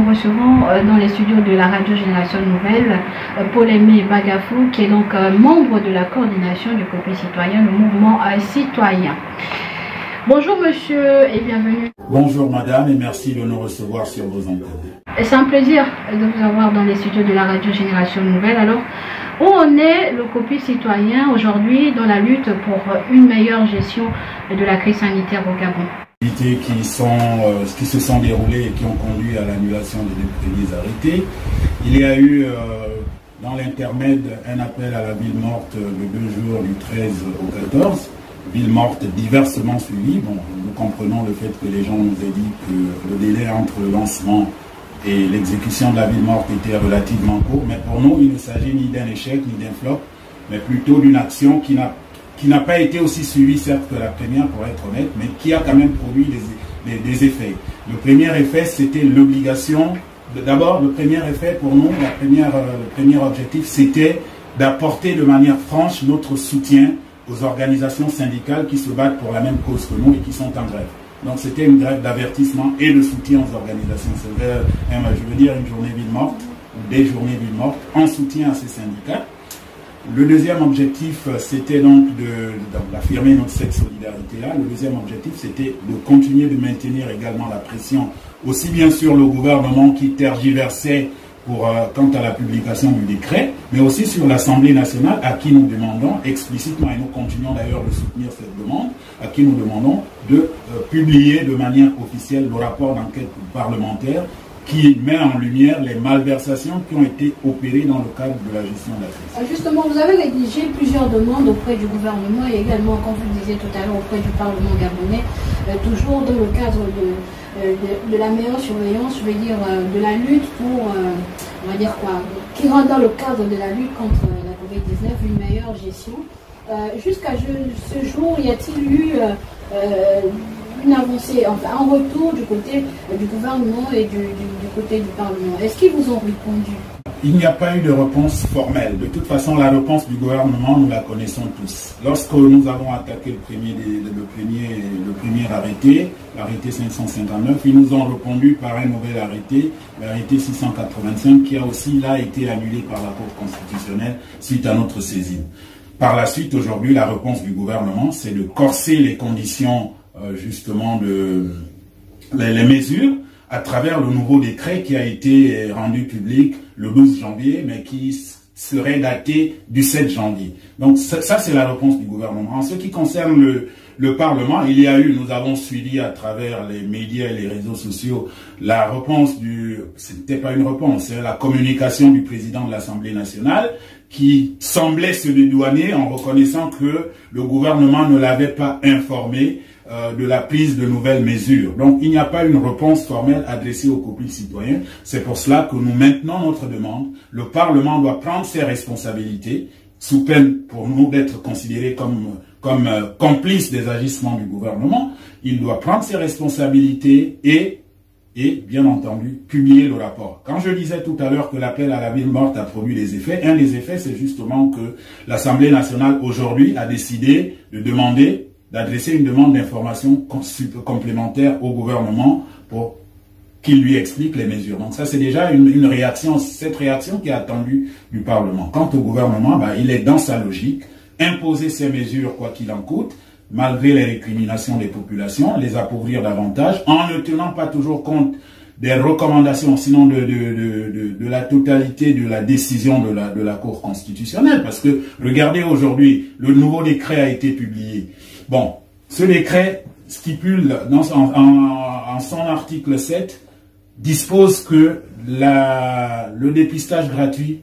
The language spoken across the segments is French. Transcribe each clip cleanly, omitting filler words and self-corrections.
nous recevons dans les studios de la radio Génération Nouvelle Paul-Aimé Bagafou, qui est donc membre de la coordination du COPEI citoyen, le mouvement citoyen. Bonjour monsieur et bienvenue. Bonjour madame et merci de nous recevoir sur vos antennes. C'est un plaisir de vous avoir dans les studios de la radio Génération Nouvelle. Alors, où en est le COPEI citoyen aujourd'hui dans la lutte pour une meilleure gestion de la crise sanitaire au Gabon? Qui se sont déroulées et qui ont conduit à l'annulation des premiers arrêtés. Il y a eu dans l'intermède un appel à la ville morte le 2 jours du 13 au 14. Ville morte diversement suivie. Bon, nous comprenons le fait que les gens nous aient dit que le délai entre le lancement et l'exécution de la ville morte était relativement court. Mais pour nous, il ne s'agit ni d'un échec ni d'un flop, mais plutôt d'une action qui n'a pas été aussi suivie, certes, que la première, pour être honnête, mais qui a quand même produit des effets. Le premier effet, c'était l'obligation. D'abord, le premier effet pour nous, le premier objectif, c'était d'apporter de manière franche notre soutien aux organisations syndicales qui se battent pour la même cause que nous et qui sont en grève. Donc c'était une grève d'avertissement et de soutien aux organisations. Je veux dire une journée ville morte, ou des journées ville mortes, en soutien à ces syndicats. Le deuxième objectif, c'était donc d'affirmer cette solidarité-là. Le deuxième objectif, c'était de continuer de maintenir également la pression, aussi bien sur le gouvernement qui tergiversait quant à la publication du décret, mais aussi sur l'Assemblée nationale à qui nous demandons explicitement, et nous continuons d'ailleurs de soutenir cette demande, à qui nous demandons de publier de manière officielle le rapport d'enquête parlementaire qui met en lumière les malversations qui ont été opérées dans le cadre de la gestion de la crise. Justement, vous avez rédigé plusieurs demandes auprès du gouvernement et également, comme vous le disiez tout à l'heure, auprès du Parlement gabonais, toujours dans le cadre de la meilleure surveillance, je veux dire, de la lutte pour, on va dire quoi, qui rentre dans le cadre de la lutte contre la COVID-19, une meilleure gestion. Jusqu'à ce jour, y a-t-il eu une avancée, enfin un retour du côté du gouvernement et du côté du Parlement? Est-ce qu'ils vous ont répondu? Il n'y a pas eu de réponse formelle. De toute façon, la réponse du gouvernement, nous la connaissons tous. Lorsque nous avons attaqué le premier arrêté, l'arrêté 559, ils nous ont répondu par un nouvel arrêté, l'arrêté 685, qui a aussi là été annulé par la Cour constitutionnelle suite à notre saisine. Par la suite, aujourd'hui, la réponse du gouvernement, c'est de corser les conditions justement les mesures à travers le nouveau décret qui a été rendu public le 12 janvier, mais qui serait daté du 7 janvier. Donc ça c'est la réponse du gouvernement. En ce qui concerne le Parlement, nous avons suivi à travers les médias et les réseaux sociaux la réponse c'était pas une réponse, c'est la communication du président de l'Assemblée nationale qui semblait se dédouaner en reconnaissant que le gouvernement ne l'avait pas informé de la prise de nouvelles mesures. Donc il n'y a pas une réponse formelle adressée au COPEI citoyen. C'est pour cela que nous maintenons notre demande. Le Parlement doit prendre ses responsabilités, sous peine pour nous d'être considérés comme complices des agissements du gouvernement. Il doit prendre ses responsabilités et bien entendu publier le rapport. Quand je disais tout à l'heure que l'appel à la ville morte a produit des effets, un des effets c'est justement que l'Assemblée nationale aujourd'hui a décidé d'adresser une demande d'information complémentaire au gouvernement pour qu'il lui explique les mesures. Donc ça c'est déjà une réaction, cette réaction qui est attendue du Parlement. Quant au gouvernement, il est dans sa logique, imposer ces mesures quoi qu'il en coûte, malgré les récriminations des populations, les appauvrir davantage, en ne tenant pas toujours compte des recommandations, sinon de la totalité de la décision de la Cour constitutionnelle. Parce que, regardez aujourd'hui, le nouveau décret a été publié. Bon, ce décret stipule, en son article 7, dispose que le dépistage gratuit,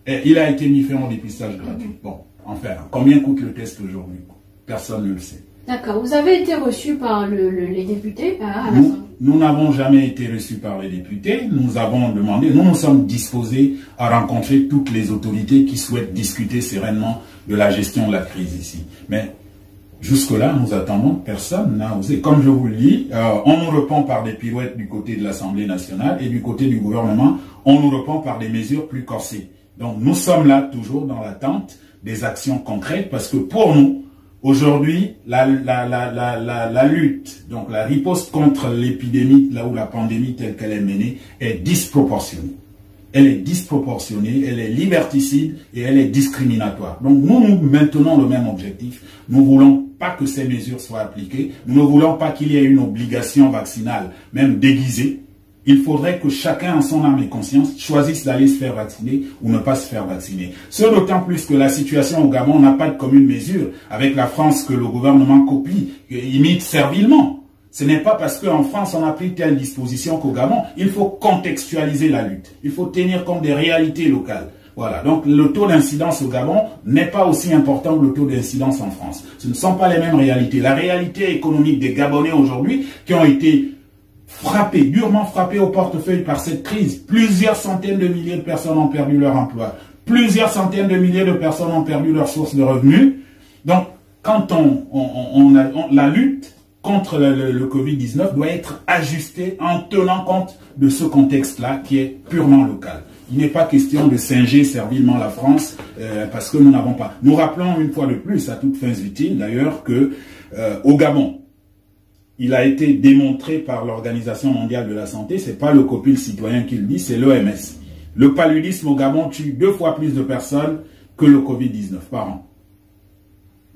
il a été mis fin au dépistage gratuit. Bon, enfin, combien coûte le test aujourd'hui? Personne ne le sait. D'accord. Vous avez été reçu par les députés à l'Assemblée? Nous n'avons jamais été reçus par les députés. Nous avons demandé, nous sommes disposés à rencontrer toutes les autorités qui souhaitent discuter sereinement de la gestion de la crise ici. Mais jusque-là, nous attendons, personne n'a osé. Comme je vous le dis, on nous répond par des pirouettes du côté de l'Assemblée nationale et du côté du gouvernement, on nous répond par des mesures plus corsées. Donc nous sommes là toujours dans l'attente des actions concrètes parce que pour nous, Aujourd'hui, la lutte, donc la riposte contre l'épidémie, là où la pandémie telle qu'elle est menée, est disproportionnée. Elle est disproportionnée, elle est liberticide et elle est discriminatoire. Donc nous maintenons le même objectif. Nous ne voulons pas que ces mesures soient appliquées. Nous ne voulons pas qu'il y ait une obligation vaccinale, même déguisée. Il faudrait que chacun, en son âme et conscience, choisisse d'aller se faire vacciner ou ne pas se faire vacciner. Ce d'autant plus que la situation au Gabon n'a pas de commune mesure avec la France que le gouvernement copie, imite servilement. Ce n'est pas parce qu'en France on a pris telle disposition qu'au Gabon. Il faut contextualiser la lutte. Il faut tenir compte des réalités locales. Voilà, donc le taux d'incidence au Gabon n'est pas aussi important que le taux d'incidence en France. Ce ne sont pas les mêmes réalités. La réalité économique des Gabonais aujourd'hui qui ont été durement frappés au portefeuille par cette crise. Plusieurs centaines de milliers de personnes ont perdu leur emploi. Plusieurs centaines de milliers de personnes ont perdu leur source de revenus. Donc, quand la lutte contre le Covid-19 doit être ajustée en tenant compte de ce contexte-là qui est purement local. Il n'est pas question de singer servilement la France parce que nous n'avons pas. Nous rappelons une fois de plus, à toutes fins utiles d'ailleurs, que au Gabon, il a été démontré par l'Organisation mondiale de la santé, c'est pas le copil citoyen qui le dit, c'est l'OMS. Le paludisme au Gabon tue 2 fois plus de personnes que le Covid-19 par an.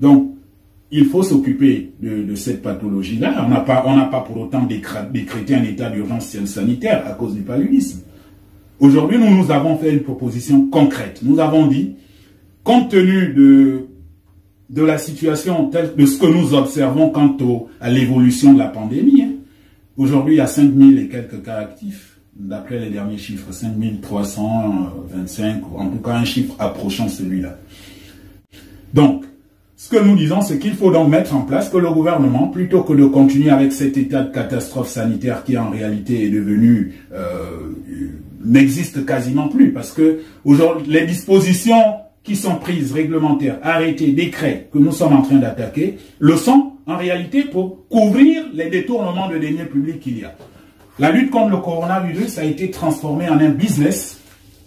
Donc, il faut s'occuper de cette pathologie-là. On n'a pas pour autant décrété un état d'urgence sanitaire à cause du paludisme. Aujourd'hui, nous avons fait une proposition concrète. Nous avons dit, compte tenu de la situation, de ce que nous observons quant à l'évolution de la pandémie, hein. Aujourd'hui, il y a 5000 et quelques cas actifs, d'après les derniers chiffres, 5325, en tout cas un chiffre approchant celui-là. Donc, ce que nous disons, c'est qu'il faut donc mettre en place que le gouvernement, plutôt que de continuer avec cet état de catastrophe sanitaire qui en réalité est devenu, n'existe quasiment plus, parce que aujourd'hui, les dispositions qui sont prises, réglementaires, arrêtés, décrets, que nous sommes en train d'attaquer, le sont en réalité pour couvrir les détournements de deniers publics qu'il y a. La lutte contre le coronavirus a été transformée en un business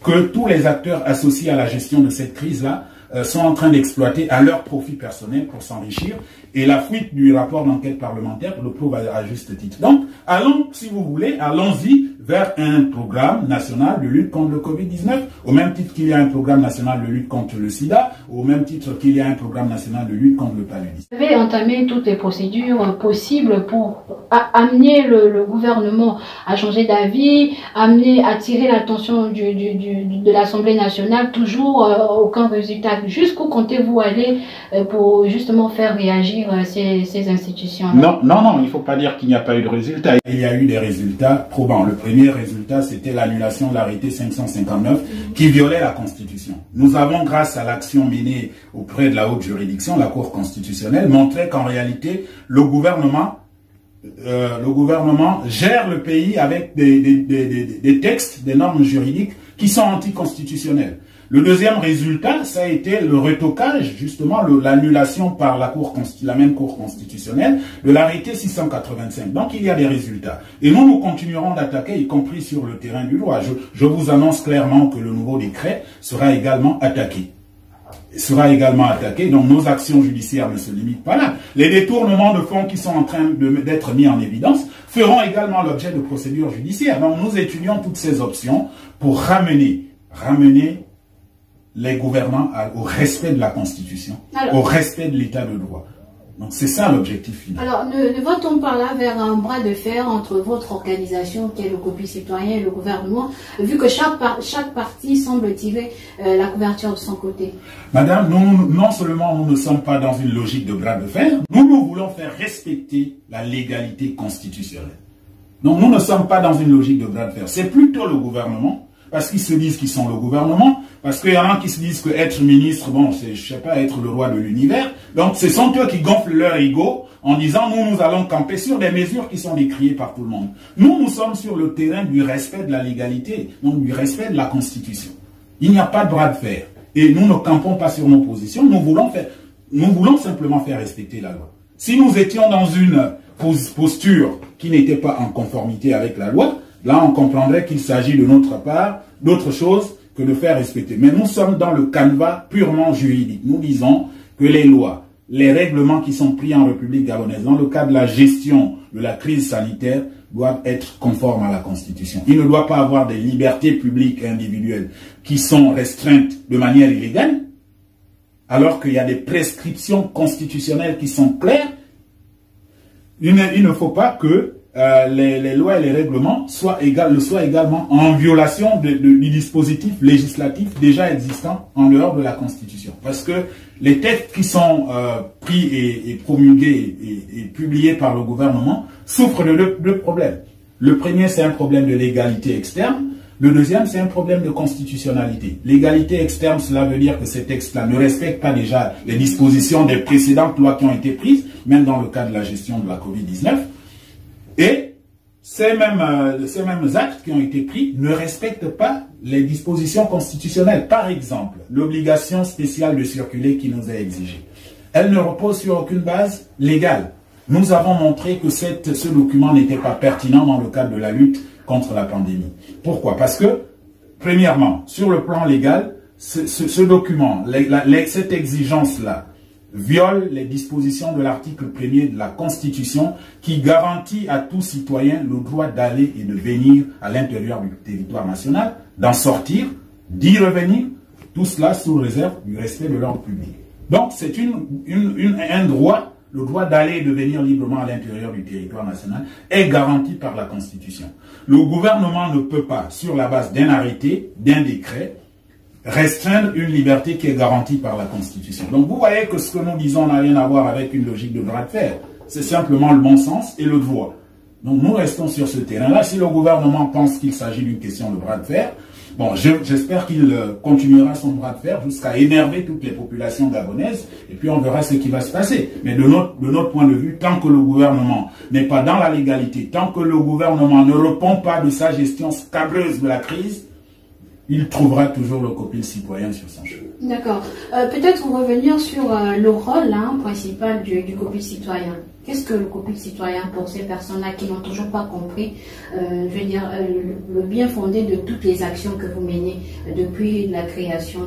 que tous les acteurs associés à la gestion de cette crise-là sont en train d'exploiter à leur profit personnel pour s'enrichir. Et la fuite du rapport d'enquête parlementaire le prouve à juste titre. Donc, allons, si vous voulez, allons-y vers un programme national de lutte contre le Covid-19, au même titre qu'il y a un programme national de lutte contre le sida, au même titre qu'il y a un programme national de lutte contre le paludisme. Vous avez entamé toutes les procédures possibles pour amener le gouvernement à changer d'avis, attirer l'attention de l'Assemblée nationale, toujours aucun résultat. Jusqu'où comptez-vous aller pour justement faire réagir ces institutions-là? Non, il ne faut pas dire qu'il n'y a pas eu de résultats. Il y a eu des résultats probants. Le premier résultat, c'était l'annulation de l'arrêté 559 qui violait la Constitution. Nous avons, grâce à l'action menée auprès de la haute juridiction, la Cour constitutionnelle, montré qu'en réalité, le gouvernement gère le pays avec des textes, des normes juridiques qui sont anticonstitutionnelles. Le deuxième résultat, ça a été le retocage, justement, l'annulation par la même Cour constitutionnelle de l'arrêté 685. Donc, il y a des résultats. Et nous continuerons d'attaquer, y compris sur le terrain du droit. Je vous annonce clairement que le nouveau décret sera également attaqué. Donc nos actions judiciaires ne se limitent pas là. Les détournements de fonds qui sont en train d'être mis en évidence feront également l'objet de procédures judiciaires. Donc nous étudions toutes ces options pour ramener les gouvernants au respect de la Constitution, au respect de l'état de droit. Donc c'est ça l'objectif final. Alors ne va-t-on pas là vers un bras de fer entre votre organisation qui est le copil citoyen et le gouvernement, vu que chaque parti semble tirer la couverture de son côté? Madame, non seulement nous ne sommes pas dans une logique de bras de fer, nous voulons faire respecter la légalité constitutionnelle. Donc nous ne sommes pas dans une logique de bras de fer. C'est plutôt le gouvernement, parce qu'ils se disent qu'ils sont le gouvernement, parce qu'il y en a qui se disent que être ministre, bon, c'est, je sais pas, être le roi de l'univers. Donc, ce sont eux qui gonflent leur ego en disant, nous allons camper sur des mesures qui sont décriées par tout le monde. Nous sommes sur le terrain du respect de la légalité, donc du respect de la Constitution. Il n'y a pas de bras de fer. Et nous ne campons pas sur nos positions, nous voulons simplement faire respecter la loi. Si nous étions dans une posture qui n'était pas en conformité avec la loi, là, on comprendrait qu'il s'agit de notre part d'autre chose que de faire respecter. Mais nous sommes dans le canevas purement juridique. Nous disons que les lois, les règlements qui sont pris en République gabonaise dans le cadre de la gestion de la crise sanitaire doivent être conformes à la Constitution. Il ne doit pas avoir des libertés publiques et individuelles qui sont restreintes de manière illégale, alors qu'il y a des prescriptions constitutionnelles qui sont claires. Il ne faut pas que les lois et les règlements soient également en violation du dispositif législatif déjà existant en dehors de la Constitution. Parce que les textes qui sont pris et promulgués et publiés par le gouvernement souffrent de deux problèmes. Le premier, c'est un problème de légalité externe. Le deuxième, c'est un problème de constitutionnalité. L'égalité externe, cela veut dire que ces textes-là ne respectent pas déjà les dispositions des précédentes lois qui ont été prises, même dans le cas de la gestion de la Covid-19. Et ces mêmes actes qui ont été pris ne respectent pas les dispositions constitutionnelles. Par exemple, l'obligation spéciale de circuler qui nous est exigée. Elle ne repose sur aucune base légale. Nous avons montré que ce document n'était pas pertinent dans le cadre de la lutte contre la pandémie. Pourquoi? Parce que, premièrement, sur le plan légal, ce document, cette exigence-là, viole les dispositions de l'article 1er de la Constitution qui garantit à tout citoyen le droit d'aller et de venir à l'intérieur du territoire national, d'en sortir, d'y revenir, tout cela sous réserve du respect de l'ordre public. Donc c'est un droit, le droit d'aller et de venir librement à l'intérieur du territoire national est garanti par la Constitution. Le gouvernement ne peut pas, sur la base d'un arrêté, d'un décret, restreindre une liberté qui est garantie par la Constitution. Donc vous voyez que ce que nous disons n'a rien à voir avec une logique de bras de fer. C'est simplement le bon sens et le droit. Donc nous restons sur ce terrain-là. Si le gouvernement pense qu'il s'agit d'une question de bras de fer, bon, j'espère qu'il continuera son bras de fer jusqu'à énerver toutes les populations gabonaises et puis on verra ce qui va se passer. Mais de notre point de vue, tant que le gouvernement n'est pas dans la légalité, tant que le gouvernement ne répond pas de sa gestion scabreuse de la crise, il trouvera toujours le copil citoyen sur son chemin. D'accord. Peut-être revenir sur le rôle principal du copil citoyen. Qu'est-ce que le copil citoyen pour ces personnes-là qui n'ont toujours pas compris, le bien fondé de toutes les actions que vous menez depuis la création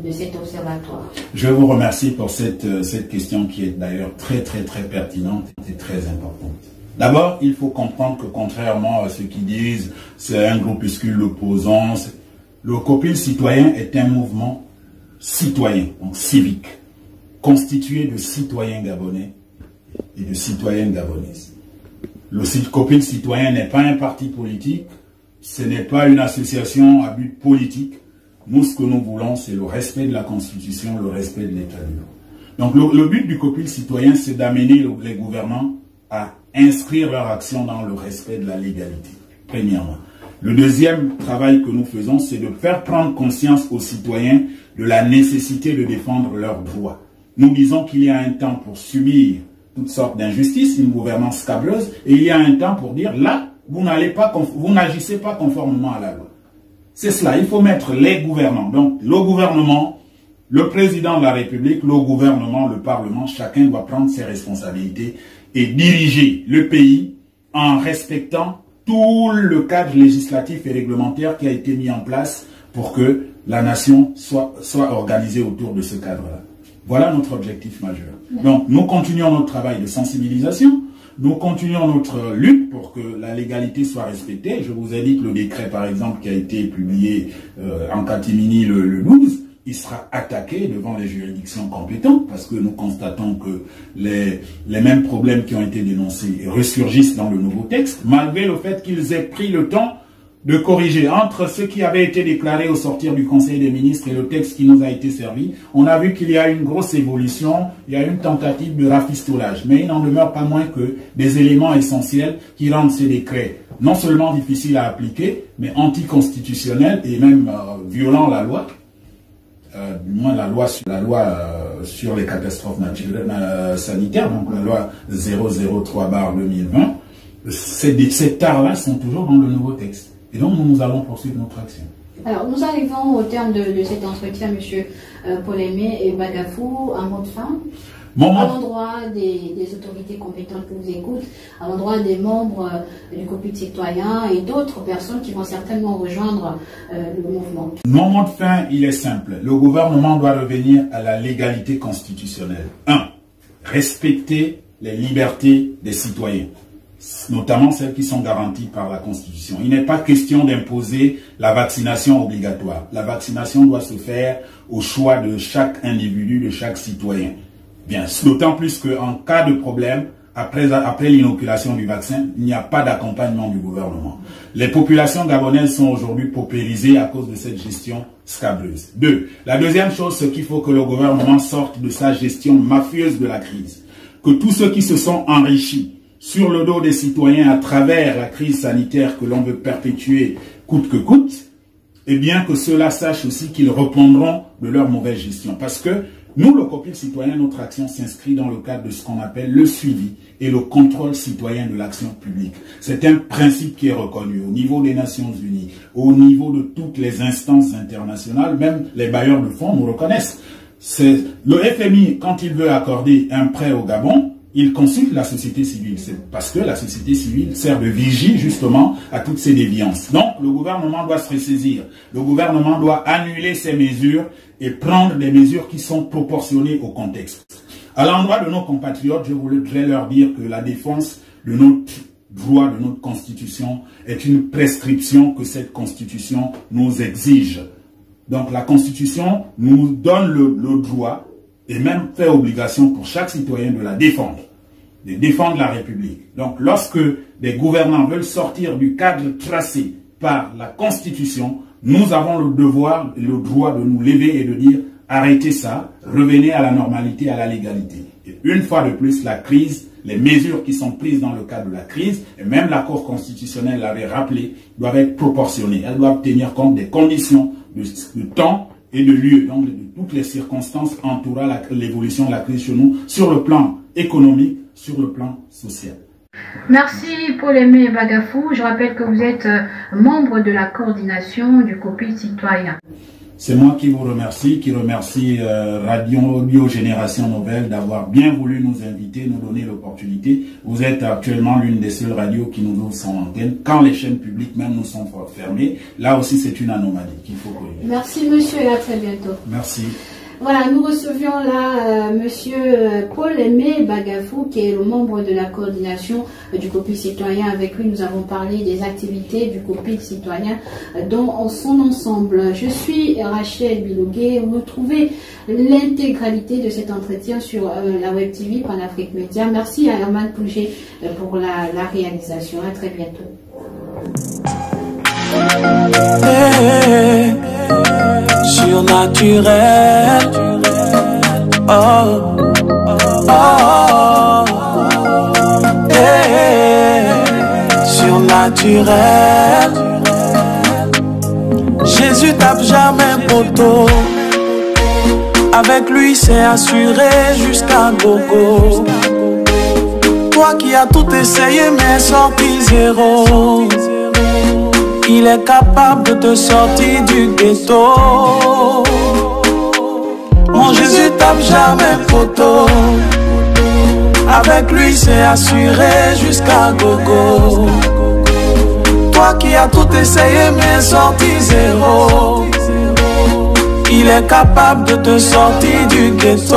de cet observatoire? Je vous remercie pour cette question qui est d'ailleurs très pertinente et très importante. D'abord, il faut comprendre que contrairement à ceux qui disent c'est un groupuscule opposant, le copil citoyen est un mouvement citoyen, donc civique, constitué de citoyens gabonais et de citoyennes gabonaises. Le copil citoyen n'est pas un parti politique, ce n'est pas une association à but politique. Nous, ce que nous voulons, c'est le respect de la Constitution, le respect de l'État de droit. Donc le but du copil citoyen, c'est d'amener les gouvernants à inscrire leur action dans le respect de la légalité, premièrement. Le deuxième travail que nous faisons, c'est de faire prendre conscience aux citoyens de la nécessité de défendre leurs droits. Nous disons qu'il y a un temps pour subir toutes sortes d'injustices, une gouvernance scabreuse, et il y a un temps pour dire, là, vous n'agissez pas conformément à la loi. C'est cela, il faut mettre les gouvernants, donc le gouvernement, le président de la République, le gouvernement, le Parlement, chacun doit prendre ses responsabilités et diriger le pays en respectant tout le cadre législatif et réglementaire qui a été mis en place pour que la nation soit organisée autour de ce cadre-là. Voilà notre objectif majeur. Donc, nous continuons notre travail de sensibilisation, nous continuons notre lutte pour que la légalité soit respectée. Je vous ai dit que le décret, par exemple, qui a été publié en catimini le 12, il sera attaqué devant les juridictions compétentes parce que nous constatons que les mêmes problèmes qui ont été dénoncés ressurgissent dans le nouveau texte, malgré le fait qu'ils aient pris le temps de corriger. Entre ce qui avait été déclaré au sortir du Conseil des ministres et le texte qui nous a été servi, on a vu qu'il y a une grosse évolution, il y a une tentative de rafistolage. Mais il n'en demeure pas moins que des éléments essentiels qui rendent ces décrets non seulement difficiles à appliquer, mais anticonstitutionnels et même violant la loi. Du moins la loi sur les catastrophes naturelles sanitaires, donc la loi 003/2020, ces tares-là sont toujours dans le nouveau texte. Et donc nous allons poursuivre notre action. Alors nous arrivons au terme de cet entretien, M. Paul-Aimé et Bagafou, un mot de fin. À l'endroit des autorités compétentes qui vous écoutent, à l'endroit des membres du copil citoyen et d'autres personnes qui vont certainement rejoindre le mouvement. Mon mot de fin, il est simple. Le gouvernement doit revenir à la légalité constitutionnelle. 1. respecter les libertés des citoyens, notamment celles qui sont garanties par la Constitution. Il n'est pas question d'imposer la vaccination obligatoire. La vaccination doit se faire au choix de chaque individu, de chaque citoyen. Bien, d'autant plus qu'en cas de problème, après l'inoculation du vaccin, il n'y a pas d'accompagnement du gouvernement. Les populations gabonaises sont aujourd'hui paupérisées à cause de cette gestion scabreuse. La deuxième chose, c'est qu'il faut que le gouvernement sorte de sa gestion mafieuse de la crise. Que tous ceux qui se sont enrichis sur le dos des citoyens à travers la crise sanitaire que l'on veut perpétuer coûte que coûte, eh bien que ceux-là sachent aussi qu'ils répondront de leur mauvaise gestion. Parce que nous, le COPIL citoyen, notre action s'inscrit dans le cadre de ce qu'on appelle le suivi et le contrôle citoyen de l'action publique. C'est un principe qui est reconnu au niveau des Nations Unies, au niveau de toutes les instances internationales, même les bailleurs de fonds nous reconnaissent. Le FMI, quand il veut accorder un prêt au Gabon, il consulte la société civile. C'est parce que la société civile sert de vigie justement à toutes ces déviances. Donc, le gouvernement doit se ressaisir. Le gouvernement doit annuler ces mesures et prendre des mesures qui sont proportionnées au contexte. À l'endroit de nos compatriotes, je voudrais leur dire que la défense de notre droit, de notre constitution, est une prescription que cette constitution nous exige. Donc, la constitution nous donne le droit et même fait obligation pour chaque citoyen de la défendre, de défendre la République. Donc, lorsque des gouvernants veulent sortir du cadre tracé par la Constitution, nous avons le devoir et le droit de nous lever et de dire arrêtez ça, revenez à la normalité, à la légalité. Et une fois de plus, la crise, les mesures qui sont prises dans le cadre de la crise, et même la Cour constitutionnelle l'avait rappelé, doivent être proportionnées. Elles doivent tenir compte des conditions de temps et de lieu, donc de toutes les circonstances entourant l'évolution de la crise chez nous, sur le plan économique, sur le plan social. Merci Paul-Aimé Bagafou. Je rappelle que vous êtes membre de la coordination du COPIL citoyen. C'est moi qui vous remercie, qui remercie Radio Génération Nouvelle d'avoir bien voulu nous inviter, nous donner l'opportunité. Vous êtes actuellement l'une des seules radios qui nous ouvrent son antenne. Quand les chaînes publiques même nous sont fermées, là aussi c'est une anomalie qu'il faut corriger. Merci monsieur et à très bientôt. Merci. Voilà, nous recevions là monsieur Paul-Aimé Bagafou, qui est le membre de la coordination du COPIL citoyen. Avec lui, nous avons parlé des activités du COPIL citoyen dans son ensemble. Je suis Rachel Bilogué. Vous retrouvez l'intégralité de cet entretien sur la Web TV Panafrique Média. Merci à Herman Pouget pour la réalisation. À très bientôt. Surnaturel, oh, oh, hey, surnaturel. Jésus tape jamais poteau, avec lui c'est assuré jusqu'à gogo. Toi qui as tout essayé mais sorti zéro, il est capable de te sortir du ghetto. Mon Jésus tape jamais poteau, avec lui c'est assuré jusqu'à gogo. Toi qui as tout essayé mais sorti zéro, il est capable de te sortir du ghetto.